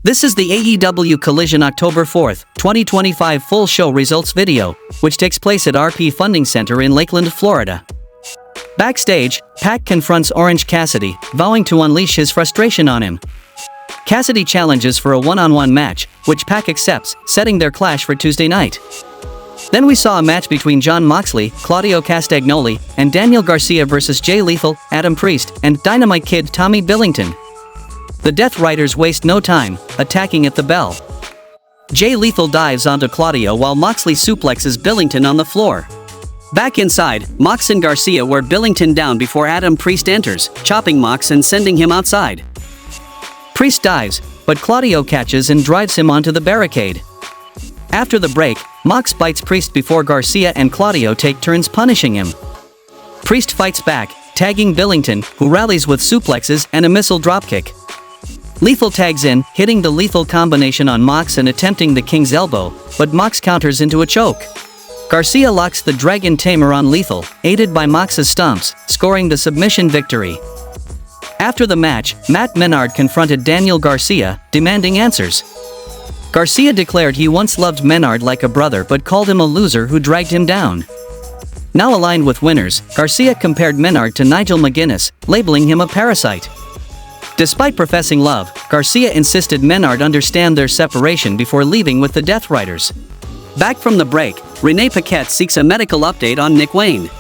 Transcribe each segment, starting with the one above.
This is the AEW Collision October 4th, 2025 full show results video, which takes place at RP Funding Center in Lakeland, Florida. Backstage, Pac confronts Orange Cassidy, vowing to unleash his frustration on him. Cassidy challenges for a one-on-one match, which Pac accepts, setting their clash for Tuesday night. Then we saw a match between Jon Moxley, Claudio Castagnoli, and Daniel Garcia vs Jay Lethal, Adam Priest, and Dynamite Kid Tommy Billington. The Death Riders waste no time, attacking at the bell. Jay Lethal dives onto Claudio while Moxley suplexes Billington on the floor. Back inside, Mox and Garcia wear Billington down before Adam Priest enters, chopping Mox and sending him outside. Priest dives, but Claudio catches and drives him onto the barricade. After the break, Mox bites Priest before Garcia and Claudio take turns punishing him. Priest fights back, tagging Billington, who rallies with suplexes and a missile dropkick. Lethal tags in, hitting the lethal combination on Mox and attempting the King's Elbow, but Mox counters into a choke. Garcia locks the Dragon Tamer on Lethal, aided by Mox's stomps, scoring the submission victory. After the match, Menard confronted Daniel Garcia, demanding answers. Garcia declared he once loved Menard like a brother but called him a loser who dragged him down. Now aligned with winners, Garcia compared Menard to Nigel McGuinness, labeling him a parasite. Despite professing love, Garcia insisted Menard understand their separation before leaving with the Death Riders. Back from the break, Renee Paquette seeks a medical update on Nick Wayne.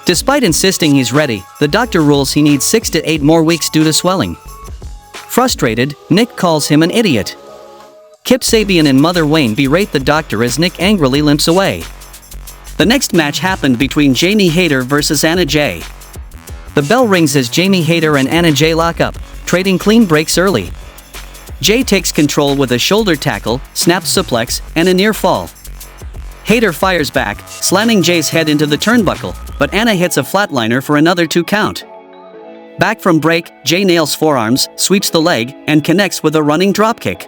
Despite insisting he's ready, the doctor rules he needs 6 to 8 more weeks due to swelling. Frustrated, Nick calls him an idiot. Kip Sabian and Mother Wayne berate the doctor as Nick angrily limps away. The next match happened between Jamie Hayter vs Anna Jay. The bell rings as Jamie Hayter and Anna Jay lock up, trading clean breaks early. Jay takes control with a shoulder tackle, snap suplex, and a near fall. Hayter fires back, slamming Jay's head into the turnbuckle, but Anna hits a flatliner for another 2 count. Back from break, Jay nails forearms, sweeps the leg, and connects with a running dropkick.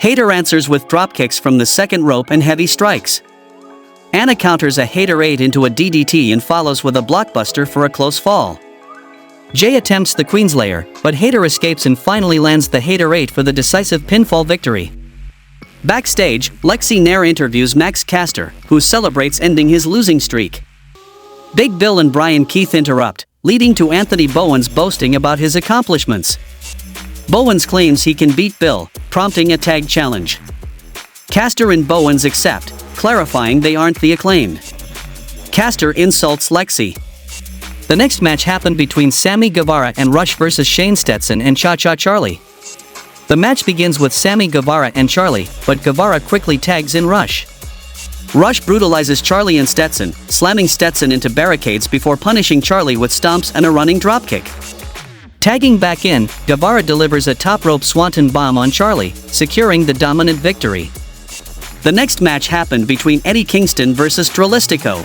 Hayter answers with dropkicks from the second rope and heavy strikes. Anna counters a Hayter Eight into a DDT and follows with a blockbuster for a close fall. Jay attempts the Queenslayer, but Hayter escapes and finally lands the Hayter Eight for the decisive pinfall victory. Backstage, Lexi Nair interviews Max Caster, who celebrates ending his losing streak. Big Bill and Brian Keith interrupt, leading to Anthony Bowens boasting about his accomplishments. Bowens claims he can beat Bill, prompting a tag challenge. Caster and Bowens accept, clarifying they aren't the Acclaimed. Caster insults Lexi. The next match happened between Sammy Guevara and Rush vs Shane Stetson and Cha-Cha Charlie. The match begins with Sammy Guevara and Charlie, but Guevara quickly tags in Rush. Rush brutalizes Charlie and Stetson, slamming Stetson into barricades before punishing Charlie with stomps and a running dropkick. Tagging back in, Guevara delivers a top rope swanton bomb on Charlie, securing the dominant victory. The next match happened between Eddie Kingston vs Dralistico.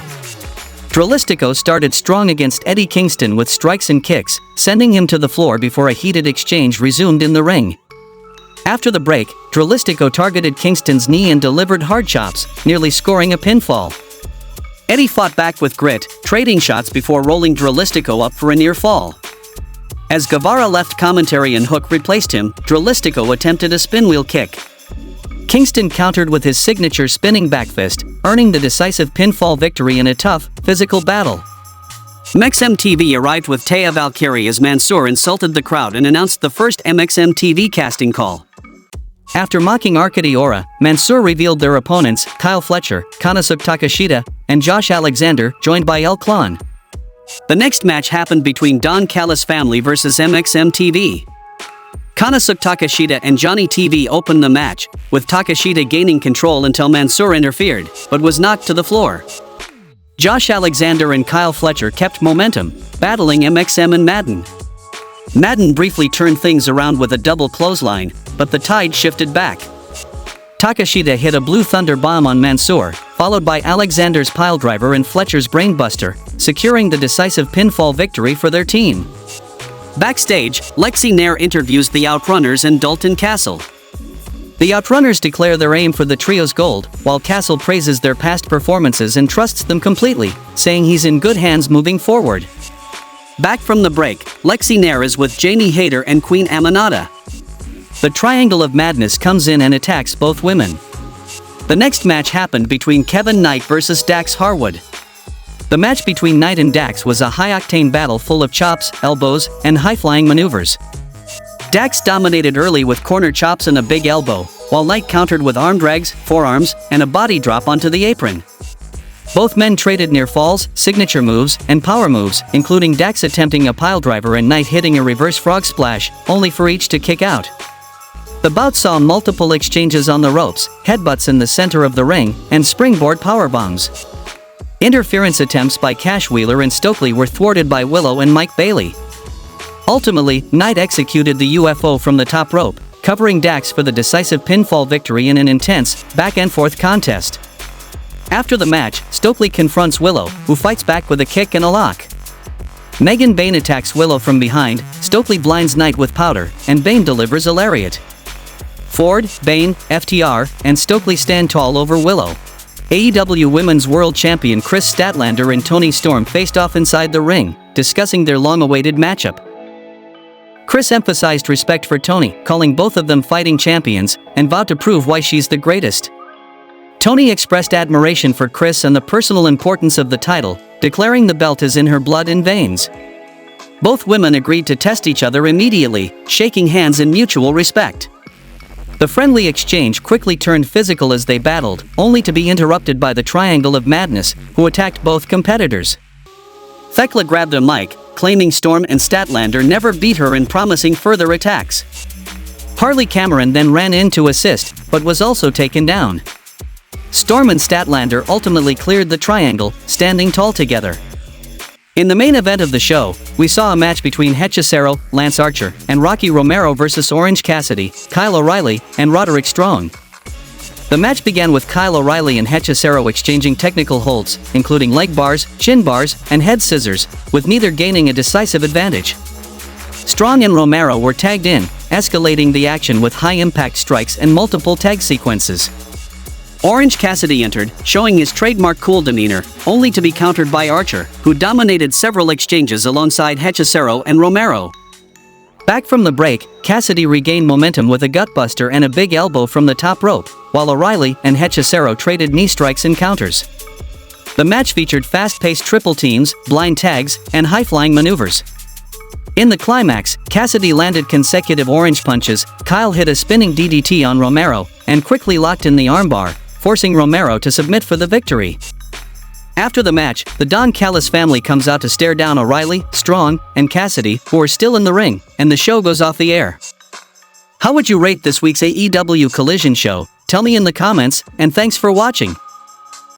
Dralistico started strong against Eddie Kingston with strikes and kicks, sending him to the floor before a heated exchange resumed in the ring. After the break, Dralistico targeted Kingston's knee and delivered hard chops, nearly scoring a pinfall. Eddie fought back with grit, trading shots before rolling Dralistico up for a near fall. As Guevara left commentary and Hook replaced him, Dralistico attempted a spinwheel kick. Kingston countered with his signature spinning backfist, earning the decisive pinfall victory in a tough, physical battle. MXMTV arrived with Taya Valkyrie as Mansoor insulted the crowd and announced the first MXMTV casting call. After mocking Arkady Ora, Mansoor revealed their opponents, Kyle Fletcher, Konosuke Takeshita, and Josh Alexander, joined by El Clan. The next match happened between Don Callis family vs MXMTV. Konosuke Takeshita and Johnny TV opened the match, with Takeshita gaining control until Mansoor interfered, but was knocked to the floor. Josh Alexander and Kyle Fletcher kept momentum, battling MXM and Madden. Madden briefly turned things around with a double clothesline, but the tide shifted back. Takeshita hit a Blue Thunder bomb on Mansoor, followed by Alexander's piledriver and Fletcher's brainbuster, securing the decisive pinfall victory for their team. Backstage, Lexi Nair interviews the Outrunners and Dalton Castle. The Outrunners declare their aim for the trio's gold, while Castle praises their past performances and trusts them completely, saying he's in good hands moving forward. Back from the break, Lexi Nair is with Jamie Hayter and Queen Aminata. The Triangle of Madness comes in and attacks both women. The next match happened between Kevin Knight vs Dax Harwood. The match between Knight and Dax was a high-octane battle full of chops, elbows, and high-flying maneuvers. Dax dominated early with corner chops and a big elbow, while Knight countered with arm drags, forearms, and a body drop onto the apron. Both men traded near falls, signature moves, and power moves, including Dax attempting a piledriver and Knight hitting a reverse frog splash, only for each to kick out. The bout saw multiple exchanges on the ropes, headbutts in the center of the ring, and springboard powerbombs. Interference attempts by Cash Wheeler and Stokely were thwarted by Willow and Mike Bailey. Ultimately, Knight executed the UFO from the top rope, covering Dax for the decisive pinfall victory in an intense, back-and-forth contest. After the match, Stokely confronts Willow, who fights back with a kick and a lock. Megan Bayne attacks Willow from behind, Stokely blinds Knight with powder, and Bayne delivers a lariat. Ford, Bayne, FTR, and Stokely stand tall over Willow. AEW Women's World Champion Priest Statlander and Toni Storm faced off inside the ring, discussing their long-awaited matchup. Chris emphasized respect for Toni, calling both of them fighting champions, and vowed to prove why she's the greatest. Toni expressed admiration for Chris and the personal importance of the title, declaring the belt is in her blood and veins. Both women agreed to test each other immediately, shaking hands in mutual respect. The friendly exchange quickly turned physical as they battled, only to be interrupted by the Triangle of Madness, who attacked both competitors. Thekla grabbed a mic, claiming Storm and Statlander never beat her and promising further attacks. Harley Cameron then ran in to assist, but was also taken down. Storm and Statlander ultimately cleared the Triangle, standing tall together. In the main event of the show, we saw a match between Hechicero, Lance Archer, and Rocky Romero vs Orange Cassidy, Kyle O'Reilly, and Roderick Strong. The match began with Kyle O'Reilly and Hechicero exchanging technical holds, including leg bars, chin bars, and head scissors, with neither gaining a decisive advantage. Strong and Romero were tagged in, escalating the action with high-impact strikes and multiple tag sequences. Orange Cassidy entered, showing his trademark cool demeanor, only to be countered by Archer, who dominated several exchanges alongside Hechicero and Romero. Back from the break, Cassidy regained momentum with a gutbuster and a big elbow from the top rope, while O'Reilly and Hechicero traded knee strikes and counters. The match featured fast-paced triple teams, blind tags, and high-flying maneuvers. In the climax, Cassidy landed consecutive orange punches, Kyle hit a spinning DDT on Romero, and quickly locked in the armbar, forcing Romero to submit for the victory. After the match, the Don Callis family comes out to stare down O'Reilly, Strong, and Cassidy, who are still in the ring, and the show goes off the air. How would you rate this week's AEW Collision show? Tell me in the comments, and thanks for watching.